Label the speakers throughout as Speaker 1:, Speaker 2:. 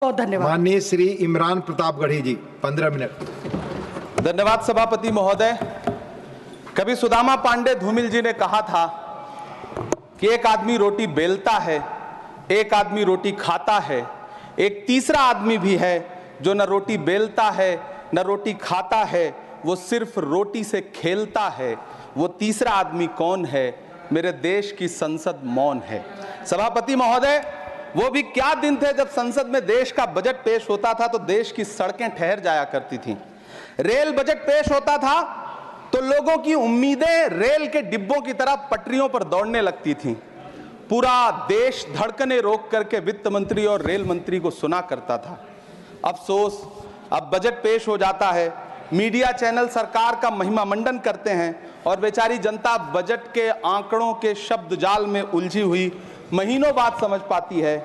Speaker 1: बहुत धन्यवाद।
Speaker 2: माननीय श्री इमरान प्रतापगढ़ी जी 15 मिनट।
Speaker 3: धन्यवाद सभापति महोदय। कभी सुदामा पांडे धूमिल जी ने कहा था कि एक आदमी रोटी बेलता है, एक आदमी रोटी खाता है, एक तीसरा आदमी भी है जो न रोटी बेलता है न रोटी खाता है, वो सिर्फ रोटी से खेलता है। वो तीसरा आदमी कौन है? मेरे देश की संसद मौन है। सभापति महोदय, वो भी क्या दिन थे जब संसद में देश का बजट पेश होता था तो देश की सड़कें ठहर जाया करती थीं। रेल बजट पेश होता था तो लोगों की उम्मीदें रेल के डिब्बों की तरह पटरियों पर दौड़ने लगती थीं। पूरा देश धड़कने रोक करके वित्त मंत्री और रेल मंत्री को सुना करता था। अफसोस, अब बजट पेश हो जाता है, मीडिया चैनल सरकार का महिमा मंडन करते हैं और बेचारी जनता बजट के आंकड़ों के शब्द जाल में उलझी हुई महीनों बाद समझ पाती है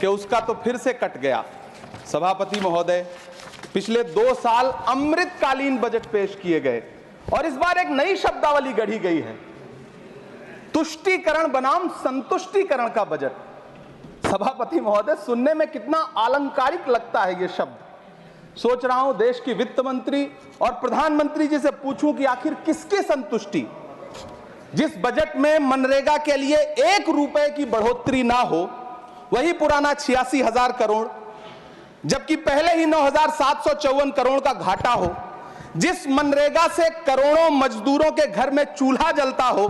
Speaker 3: कि उसका तो फिर से कट गया। सभापति महोदय, पिछले 2 साल अमृतकालीन बजट पेश किए गए और इस बार एक नई शब्दावली गढ़ी गई है, तुष्टीकरण बनाम संतुष्टीकरण का बजट। सभापति महोदय, सुनने में कितना अलंकारिक लगता है ये शब्द। सोच रहा हूं देश की वित्त मंत्री और प्रधानमंत्री जी से पूछूं कि आखिर किसकी संतुष्टि? जिस बजट में मनरेगा के लिए 1 रुपए की बढ़ोतरी ना हो, वही पुराना 86,000 करोड़, जबकि पहले ही 9,754 करोड़ का घाटा हो, जिस मनरेगा से करोड़ों मजदूरों के घर में चूल्हा जलता हो,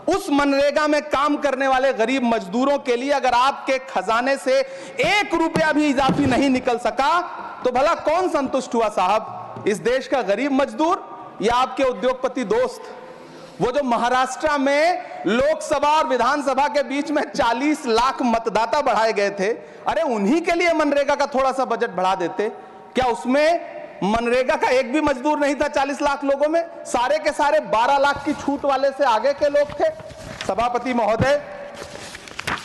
Speaker 3: उस मनरेगा में काम करने वाले गरीब मजदूरों के लिए अगर आपके खजाने से 1 रुपया भी इजाफी नहीं निकल सका तो भला कौन संतुष्ट हुआ साहब? इस देश का गरीब मजदूर या आपके उद्योगपति दोस्त? वो जो महाराष्ट्र में लोकसभा और विधानसभा के बीच में 40 लाख मतदाता बढ़ाए गए थे, अरे उन्हीं के लिए मनरेगा का थोड़ा सा बजट बढ़ा देते। क्या उसमें मनरेगा का एक भी मजदूर नहीं था 40 लाख लोगों में? सारे के सारे 12 लाख की छूट वाले से आगे के लोग थे। सभापति महोदय,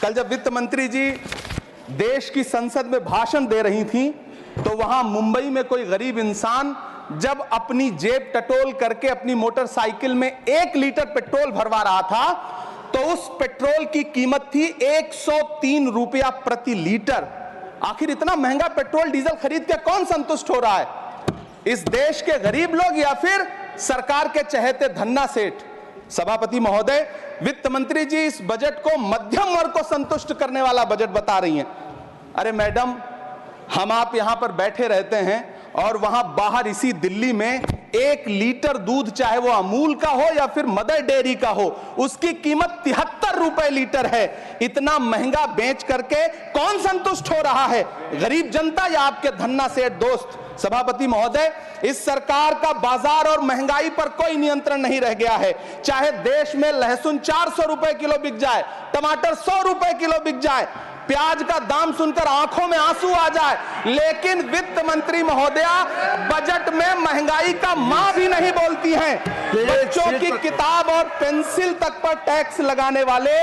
Speaker 3: कल जब वित्त मंत्री जी देश की संसद में भाषण दे रही थी तो वहां मुंबई में कोई गरीब इंसान जब अपनी जेब टटोल करके अपनी मोटरसाइकिल में 1 लीटर पेट्रोल भरवा रहा था तो उस पेट्रोल की कीमत थी 103 रुपया प्रति लीटर। आखिर इतना महंगा पेट्रोल डीजल खरीद के कौन संतुष्ट हो रहा है? इस देश के गरीब लोग या फिर सरकार के चहेते धन्ना सेठ? सभापति महोदय, वित्त मंत्री जी इस बजट को मध्यम वर्ग को संतुष्ट करने वाला बजट बता रही हैं। अरे मैडम, हम आप यहां पर बैठे रहते हैं और वहां बाहर इसी दिल्ली में 1 लीटर दूध, चाहे वो अमूल का हो या फिर मदर डेयरी का हो, उसकी कीमत 73 रुपए लीटर है। इतना महंगा बेच करके कौन संतुष्ट हो रहा है? गरीब जनता या आपके धन्ना सेठ दोस्त? सभापति महोदय, इस सरकार का बाजार और महंगाई पर कोई नियंत्रण नहीं रह गया है। चाहे देश में लहसुन 400 रुपए किलो बिक जाए, टमाटर 100 रुपए किलो बिक जाए, प्याज का दाम सुनकर आंखों में आंसू आ जाए, लेकिन वित्त मंत्री महोदया बजट में महंगाई का मां भी नहीं बोलती हैं। बच्चों की किताब और पेंसिल तक पर टैक्स लगाने वाले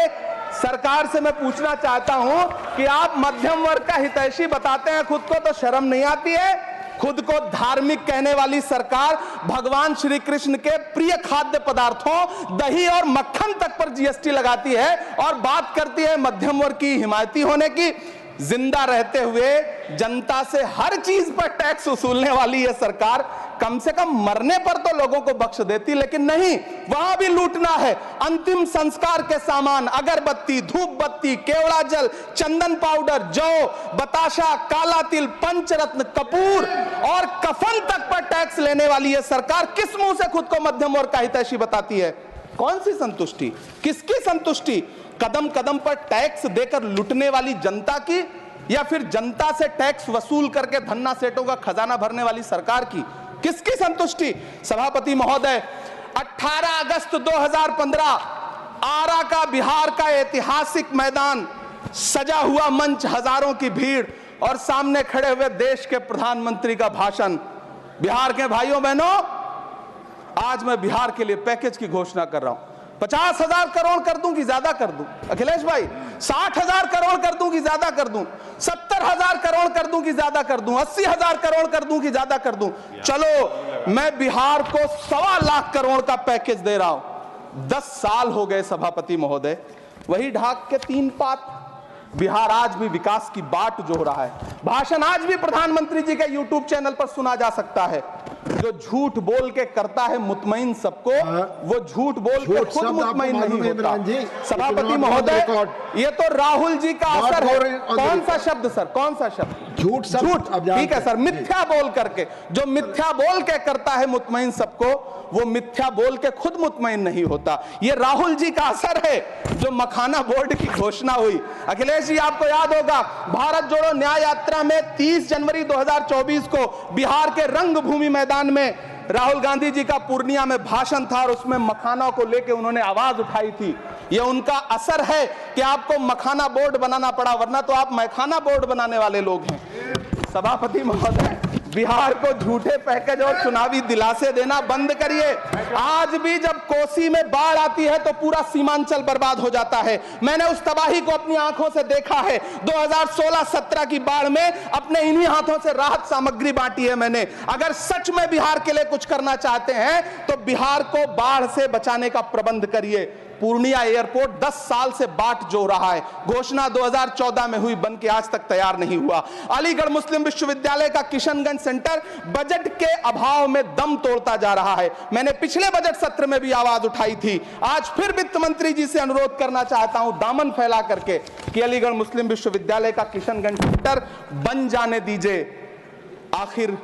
Speaker 3: सरकार से मैं पूछना चाहता हूं कि आप मध्यम वर्ग का हितैषी बताते हैं खुद को, तो शर्म नहीं आती है? खुद को धार्मिक कहने वाली सरकार भगवान श्री कृष्ण के प्रिय खाद्य पदार्थों दही और मक्खन तक पर जीएसटी लगाती है और बात करती है मध्यम वर्ग की हिमायती होने की। जिंदा रहते हुए जनता से हर चीज पर टैक्स वसूलने वाली यह सरकार कम से कम मरने पर तो लोगों को बख्श देती, लेकिन नहीं, वहां भी लूटना है। अंतिम संस्कार के सामान, अगरबत्ती, धूप बत्ती, केवड़ा जल, चंदन पाउडर, जौ, बताशा, काला तिल, पंचरत्न, कपूर और कफन तक पर टैक्स लेने वाली यह सरकार किस मुंह से खुद को मध्यम वर्ग का हितैषी बताती है? कौन सी संतुष्टि? किसकी संतुष्टि? कदम कदम पर टैक्स देकर लूटने वाली जनता की या फिर जनता से टैक्स वसूल करके धन्ना सेठों का खजाना भरने वाली सरकार की? किसकी संतुष्टि? सभापति महोदय, 18 अगस्त 2015 आरा का बिहार का ऐतिहासिक मैदान, सजा हुआ मंच, हजारों की भीड़ और सामने खड़े हुए देश के प्रधानमंत्री का भाषण। बिहार के भाइयों बहनों, आज मैं बिहार के लिए पैकेज की घोषणा कर रहा हूं। 50,000 करोड़ कर दूं कि ज्यादा कर दूं? अखिलेश भाई, 60,000 करोड़ कर दूं कि ज्यादा कर दूं? 70,000 करोड़ कर दूं कि ज्यादा कर दूं? 80,000 करोड़ कर दूं कि ज्यादा कर दूं? चलो, मैं बिहार को 1.25 लाख करोड़ का पैकेज दे रहा हूं। 10 साल हो गए सभापति महोदय, वही ढाक के 3 पात, बिहार आज भी विकास की बाट जो रहा है। भाषण आज भी प्रधानमंत्री जी के यूट्यूब चैनल पर सुना जा सकता है। जो झूठ बोल के करता है मुतमईन सबको, वो झूठ बोल के खुद मुतमईन नहीं होता। सभापति महोदय, ये तो राहुल जी का असर है। कौन सा शब्द सर, कौन सा शब्द?
Speaker 2: झूठ।
Speaker 3: ठीक है सर, मिथ्या बोल करके, जो मिथ्या बोल के करता है मुतमईन सबको, वो मिथ्या बोल के खुद मुतमईन नहीं होता। ये राहुल जी का असर है। जो मखाना बोर्ड की घोषणा हुई, अखिलेश जी आपको याद होगा, भारत जोड़ो न्याय यात्रा में 30 जनवरी 2024 को बिहार के रंगभूमि मैदान में राहुल गांधी जी का पूर्णिया में भाषण था और उसमें मखाना को लेकर उन्होंने आवाज उठाई थी। यह उनका असर है कि आपको मखाना बोर्ड बनाना पड़ा, वरना तो आप मैखाना बोर्ड बनाने वाले लोग हैं। सभापति महोदय, बिहार को झूठे पैकेज और चुनावी दिलासे देना बंद करिए। आज भी जब कोसी में बाढ़ आती है तो पूरा सीमांचल बर्बाद हो जाता है। मैंने उस तबाही को अपनी आंखों से देखा है। 2016-17 की बाढ़ में अपने इन्हीं हाथों से राहत सामग्री बांटी है मैंने। अगर सच में बिहार के लिए कुछ करना चाहते हैं तो बिहार को बाढ़ से बचाने का प्रबंध करिए। पूर्णिया एयरपोर्ट 10 साल से बाट जो रहा है, घोषणा 2014 में हुई, बन के आज तक तैयार नहीं हुआ। अलीगढ़ मुस्लिम विश्वविद्यालय का किशनगंज सेंटर बजट के अभाव में दम तोड़ता जा रहा है। मैंने पिछले बजट सत्र में भी आवाज उठाई थी। आज फिर वित्त मंत्री जी से अनुरोध करना चाहता हूं, दामन फैला करके, कि अलीगढ़ मुस्लिम विश्वविद्यालय का किशनगंज सेंटर बन जाने दीजिए। आखिर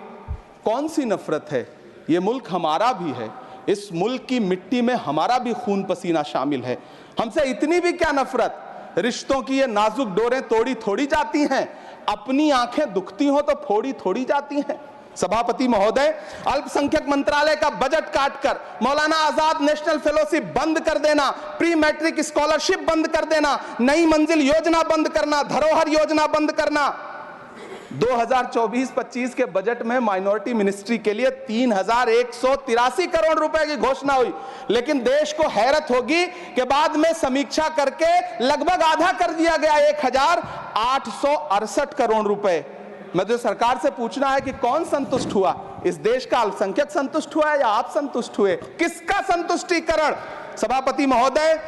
Speaker 3: कौन सी नफरत है? यह मुल्क हमारा भी है। इस मुल्क की मिट्टी में हमारा भी खून पसीना शामिल है। हमसे इतनी भी क्या नफरत? रिश्तों की ये नाजुक डोरें तोड़ी थोड़ी जाती हैं। अपनी आंखें दुखती हो तो फोड़ी थोड़ी जाती हैं। सभापति महोदय, अल्पसंख्यक मंत्रालय का बजट काटकर मौलाना आजाद नेशनल फेलोशिप बंद कर देना, प्री मैट्रिक स्कॉलरशिप बंद कर देना, नई मंजिल योजना बंद करना, धरोहर योजना बंद करना। 2024-25 के बजट में माइनॉरिटी मिनिस्ट्री के लिए 3183 करोड़ रुपए की घोषणा हुई, लेकिन देश को हैरत होगी कि बाद में समीक्षा करके लगभग आधा कर दिया गया, 1868 करोड़ रुपए। मैं तो सरकार से पूछना है कि कौन संतुष्ट हुआ? इस देश का अल्पसंख्यक संतुष्ट हुआ या आप संतुष्ट हुए? किसका संतुष्टिकरण? सभापति महोदय,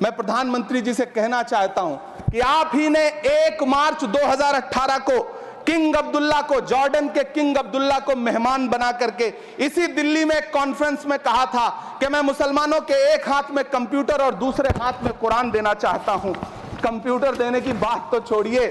Speaker 3: मैं प्रधानमंत्री जी से कहना चाहता हूं कि आप ही ने 1 मार्च 2018 को किंग अब्दुल्ला को, जॉर्डन के किंग अब्दुल्ला को मेहमान बना करके इसी दिल्ली में एक कॉन्फ्रेंस में कहा था कि मैं मुसलमानों के एक हाथ में कंप्यूटर और दूसरे हाथ में कुरान देना चाहता हूं। कंप्यूटर देने की बात तो छोड़िए,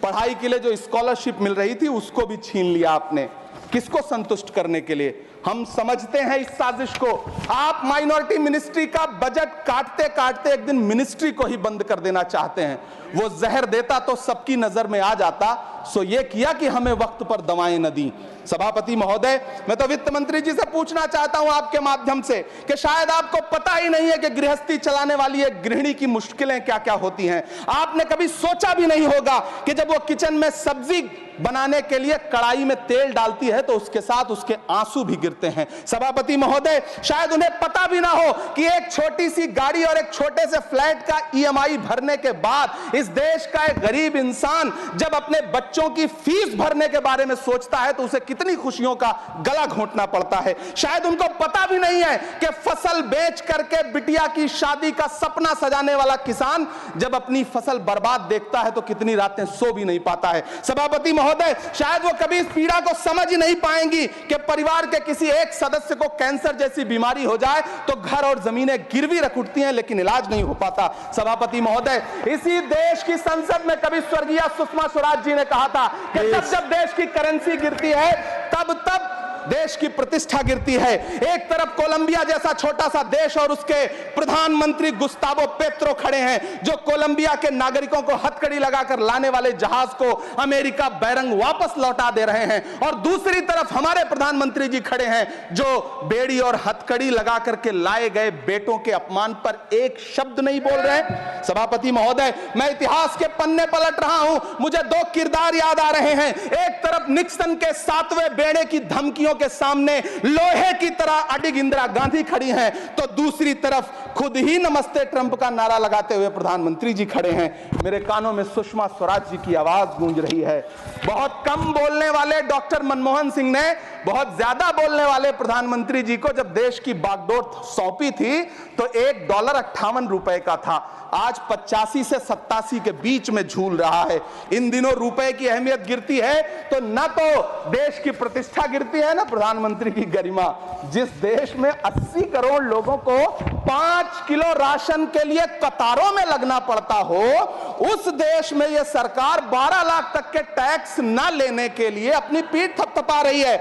Speaker 3: पढ़ाई के लिए जो स्कॉलरशिप मिल रही थी उसको भी छीन लिया आपने। किसको संतुष्ट करने के लिए? हम समझते हैं इस साजिश को। आप माइनॉरिटी मिनिस्ट्री का बजट काटते काटते एक दिन मिनिस्ट्री को ही बंद कर देना चाहते हैं। वो जहर देता तो सबकी नजर में आ जाता, सो ये किया कि हमें वक्त पर दवाएं न दी। सभापति महोदय, मैं तो वित्त मंत्री जी से पूछना चाहता हूं आपके माध्यम से कि शायद आपको पता ही नहीं है कि गृहस्थी चलाने वाली एक गृहिणी की मुश्किलें क्या क्या होती हैं। आपने कभी सोचा भी नहीं होगा कि जब वो किचन में सब्जी बनाने के लिए कढ़ाई में तेल डालती है तो उसके साथ उसके आंसू भी गिरते हैं। सभापति महोदय, शायद उन्हें पता भी ना हो कि एक छोटी सी गाड़ी और एक छोटे से फ्लैट का EMI भरने के बाद इस देश का एक गरीब इंसान जब अपने बच्चों की फीस भरने के बारे में सोचता है तो उसे कितनी खुशियों का गला घोंटना पड़ता है। शायद उनको पता भी नहीं है कि फसल बेच करके बिटिया की शादी का सपना सजाने वाला किसान जब अपनी फसल बर्बाद देखता है तो कितनी रातें सो भी नहीं पाता है। सभापति महोदय, शायद वो कभी इस पीड़ा को समझ ही नहीं पाएंगी कि परिवार के किसी एक सदस्य को कैंसर जैसी बीमारी हो जाए तो घर और जमीनें गिरवी रख उठती हैं लेकिन इलाज नहीं हो पाता। सभापति महोदय, इसी देश की संसद में कभी स्वर्गीय सुषमा स्वराज जी ने कहा था कि जब देश की करेंसी गिरती है तब देश की प्रतिष्ठा गिरती है। एक तरफ कोलंबिया जैसा छोटा सा देश और उसके प्रधानमंत्री गुस्तावो पेत्रो खड़े हैं जो कोलंबिया के नागरिकों को हथकड़ी लगाकर लाने वाले जहाज को अमेरिका बैरंग वापस लौटा दे रहे हैं, और दूसरी तरफ हमारे प्रधानमंत्री जी खड़े हैं जो बेड़ी और हथकड़ी लगा करके लाए गए बेटों के अपमान पर एक शब्द नहीं बोल रहे। सभापति महोदय, मैं इतिहास के पन्ने पलट रहा हूं, मुझे 2 किरदार याद आ रहे हैं। एक तरफ निक्सन के 7वें बेड़े की धमकियों के सामने लोहे की तरह अडिग इंदिरा गांधी खड़ी हैं, तो दूसरी तरफ खुद ही नमस्ते ट्रंप का नारा लगाते हुए प्रधानमंत्री जी खड़े हैं। मेरे कानों में सुषमा स्वराज जी की आवाज गूंज रही है। बहुत कम बोलने वाले डॉक्टर मनमोहन सिंह ने बहुत ज्यादा बोलने वाले प्रधानमंत्री जी को जब देश की बागडोर सौंपी थी तो $1.58 का था, आज 85 से 87 के बीच में झूल रहा है। इन दिनों रुपए की अहमियत गिरती है तो न तो देश की प्रतिष्ठा गिरती है, ना प्रधानमंत्री की गरिमा। जिस देश में 80 करोड़ लोगों को 5 किलो राशन के लिए कतारों में लगना पड़ता हो, उस देश में यह सरकार 12 लाख तक के टैक्स न लेने के लिए अपनी पीठ थपथपा रही है।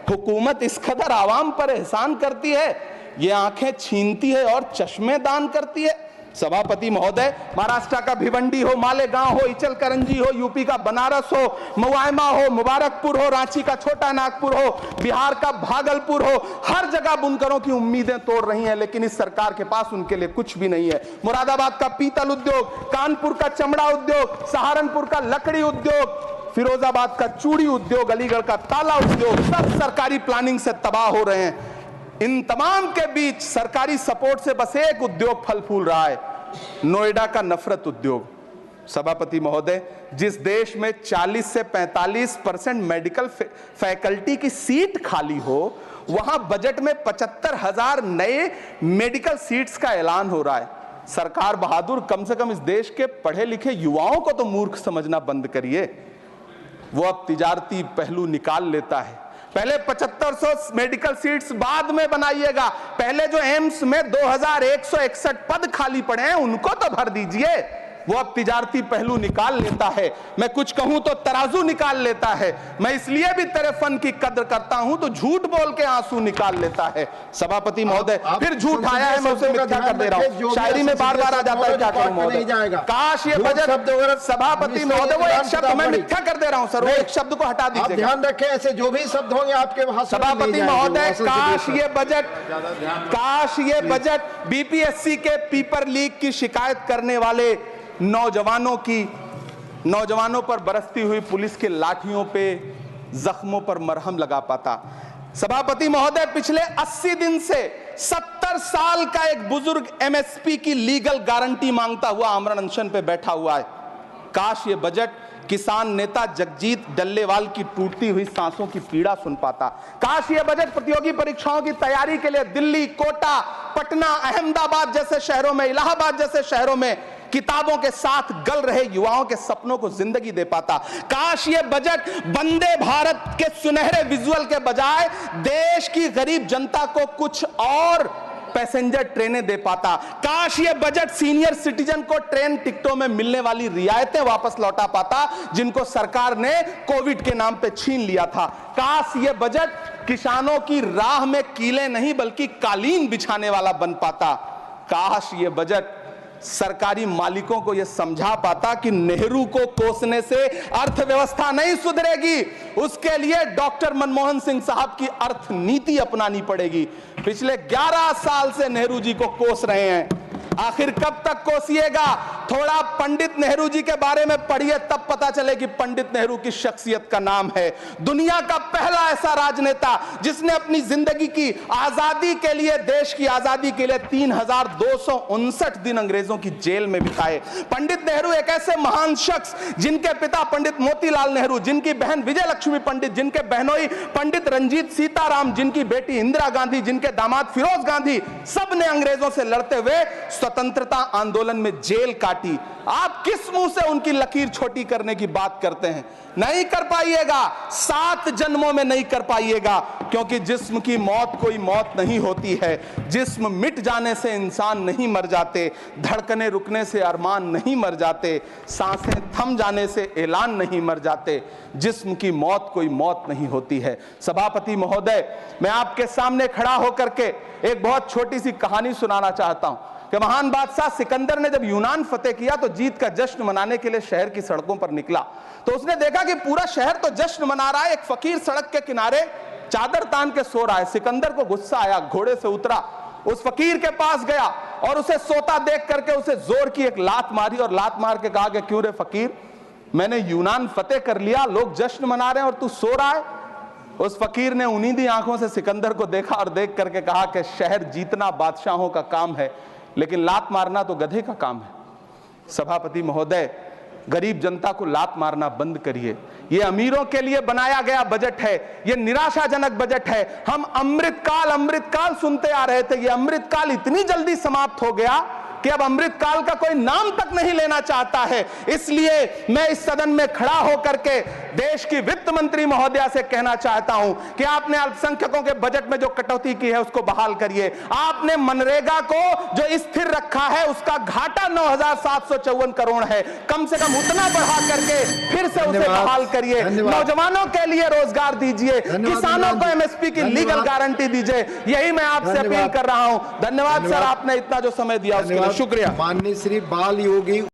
Speaker 3: हुकूमत इस कदर आवाम पर एहसान करती है, ये आंखें छीनती है और चश्मे दान करती है। सभापति महोदय, महाराष्ट्र का भिवंडी हो, मालेगांव हो, इचल करंजी हो, यूपी का बनारस हो, मुआयमा हो, मुबारकपुर हो, रांची का छोटा नागपुर हो, बिहार का भागलपुर हो, हर जगह बुनकरों की उम्मीदें तोड़ रही हैं, लेकिन इस सरकार के पास उनके लिए कुछ भी नहीं है। मुरादाबाद का पीतल उद्योग, कानपुर का चमड़ा उद्योग, सहारनपुर का लकड़ी उद्योग, फिरोजाबाद का चूड़ी उद्योग, अलीगढ़ का ताला उद्योग, सब सरकारी प्लानिंग से तबाह हो रहे हैं। इन तमाम के बीच सरकारी सपोर्ट से बस एक उद्योग फल फूल रहा है, नोएडा का नफरत उद्योग। सभापति महोदय, जिस देश में 40 से 45% मेडिकल फैकल्टी की सीट खाली हो, वहां बजट में 75,000 नए मेडिकल सीट्स का ऐलान हो रहा है। सरकार बहादुर, कम से कम इस देश के पढ़े लिखे युवाओं को तो मूर्ख समझना बंद करिए। वो अब तिजारती पहलू निकाल लेता है। पहले 7500 मेडिकल सीट्स बाद में बनाइएगा, पहले जो एम्स में 2161 पद खाली पड़े हैं उनको तो भर दीजिए। वो अब तिजारती पहलू निकाल लेता है, मैं कुछ कहूं तो तराजू निकाल लेता है। मैं इसलिए भी तेरे फन की कद्र करता हूं तो झूठ बोल के आंसू निकाल लेता है। सभापति महोदय, फिर झूठ आया है, मैं उसे मिथ्या कर दे रहा हूं। शायरी में बार बार आ जाता है, क्या करूं महोदय। काश ये बजट, सभापति महोदय, वो एक शब्द मैं मिथ्या कर दे रहा हूं सर, वो एक शब्द को हटा दीजिए।
Speaker 2: ध्यान रखें, ऐसे जो भी शब्द होंगे आपके वहां।
Speaker 3: सभापति महोदय, काश ये बजट बीपीएससी के पेपर लीक की शिकायत करने वाले नौजवानों पर बरसती हुई पुलिस के लाठियों पे, जख्मों पर मरहम लगा पाता। सभापति महोदय, पिछले 80 दिन से 70 साल का एक बुजुर्ग एमएसपी की लीगल गारंटी मांगता हुआ आमरण अनशन पे बैठा हुआ है। काश ये बजट किसान नेता जगजीत डल्लेवाल की टूटती हुई सांसों की पीड़ा सुन पाता। काश ये बजट प्रतियोगी परीक्षाओं की तैयारी के लिए दिल्ली, कोटा, पटना, अहमदाबाद जैसे शहरों में, इलाहाबाद जैसे शहरों में किताबों के साथ गल रहे युवाओं के सपनों को जिंदगी दे पाता। काश ये बजट वंदे भारत के सुनहरे विजुअल के बजाय देश की गरीब जनता को कुछ और पैसेंजर ट्रेनें दे पाता। काश ये बजट सीनियर सिटीजन को ट्रेन टिकटों में मिलने वाली रियायतें वापस लौटा पाता, जिनको सरकार ने कोविड के नाम पे छीन लिया था। काश ये बजट किसानों की राह में कीले नहीं बल्कि कालीन बिछाने वाला बन पाता। काश ये बजट सरकारी मालिकों को यह समझा पाता कि नेहरू को कोसने से अर्थव्यवस्था नहीं सुधरेगी, उसके लिए डॉक्टर मनमोहन सिंह साहब की अर्थ नीति अपनानी पड़ेगी। पिछले 11 साल से नेहरू जी को कोस रहे हैं, आखिर कब तक कोसिएगा? थोड़ा पंडित नेहरू जी के बारे में पढ़िए, तब पता चले कि पंडित नेहरू की शख्सियत का नाम है। दुनिया का पहला ऐसा राजनेता जिसने अपनी जिंदगी की आजादी के लिए, देश की आजादी के लिए 3259 दिन अंग्रेजों की जेल में बिताए। पंडित नेहरू एक ऐसे महान शख्स जिनके पिता पंडित मोतीलाल नेहरू, जिनकी बहन विजय लक्ष्मी पंडित, जिनके बहनोई पंडित रंजीत सीताराम, जिनकी बेटी इंदिरा गांधी, जिनके दामाद फिरोज गांधी, सब ने अंग्रेजों से लड़ते हुए स्वतंत्रता आंदोलन में जेल काटी। आप किस मुंह से उनकी लकीर छोटी करने की बात करते हैं? नहीं कर पाइएगा, 7 जन्मों में नहीं कर पाइएगा, क्योंकि जिस्म की मौत कोई मौत नहीं होती है। जिस्म मिट जाने से इंसान नहीं मर जाते, धड़कने रुकने से अरमान नहीं मर जाते, सांसें थम जाने से ऐलान नहीं मर जाते। जिस्म की मौत कोई मौत नहीं होती है। सभापति महोदय, मैं आपके सामने खड़ा होकर के एक बहुत छोटी सी कहानी सुनाना चाहता हूं कि महान बादशाह सिकंदर ने जब यूनान फतेह किया तो जीत का जश्न मनाने के लिए शहर की सड़कों पर निकला। तो उसने देखा कि पूरा शहर तो जश्न मना रहा है, एक फकीर सड़क के किनारे चादर तान के सो रहा है। सिकंदर को गुस्सा आया, घोड़े से उतरा, उस फकीर के पास गया और उसे सोता देख करके उसे जोर की एक लात मारी और लात मार के कहा कि क्यों रे फकीर, मैंने यूनान फतेह कर लिया, लोग जश्न मना रहे हैं और तू सो रहा है। उस फकीर ने उन्नीदी आंखों से सिकंदर को देखा और देख करके कहा कि शहर जीतना बादशाहों का काम है, लेकिन लात मारना तो गधे का काम है। सभापति महोदय, गरीब जनता को लात मारना बंद करिए। ये अमीरों के लिए बनाया गया बजट है, ये निराशाजनक बजट है। हम अमृतकाल सुनते आ रहे थे, ये अमृतकाल इतनी जल्दी समाप्त हो गया कि अब अमृतकाल का कोई नाम तक नहीं लेना चाहता है। इसलिए मैं इस सदन में खड़ा होकर के देश की वित्त मंत्री महोदया से कहना चाहता हूं कि आपने अल्पसंख्यकों के बजट में जो कटौती की है उसको बहाल करिए। आपने मनरेगा को जो स्थिर रखा है उसका घाटा 9,754 करोड़ है, कम से कम उतना बढ़ा करके फिर से उसे बहाल करिए। नौजवानों के लिए रोजगार दीजिए, किसानों को एमएसपी की लीगल गारंटी दीजिए। यही मैं आपसे अपील कर रहा हूं। धन्यवाद सर, आपने इतना जो समय दिया उसके लिए शुक्रिया।
Speaker 2: माननीय श्री बाल योगी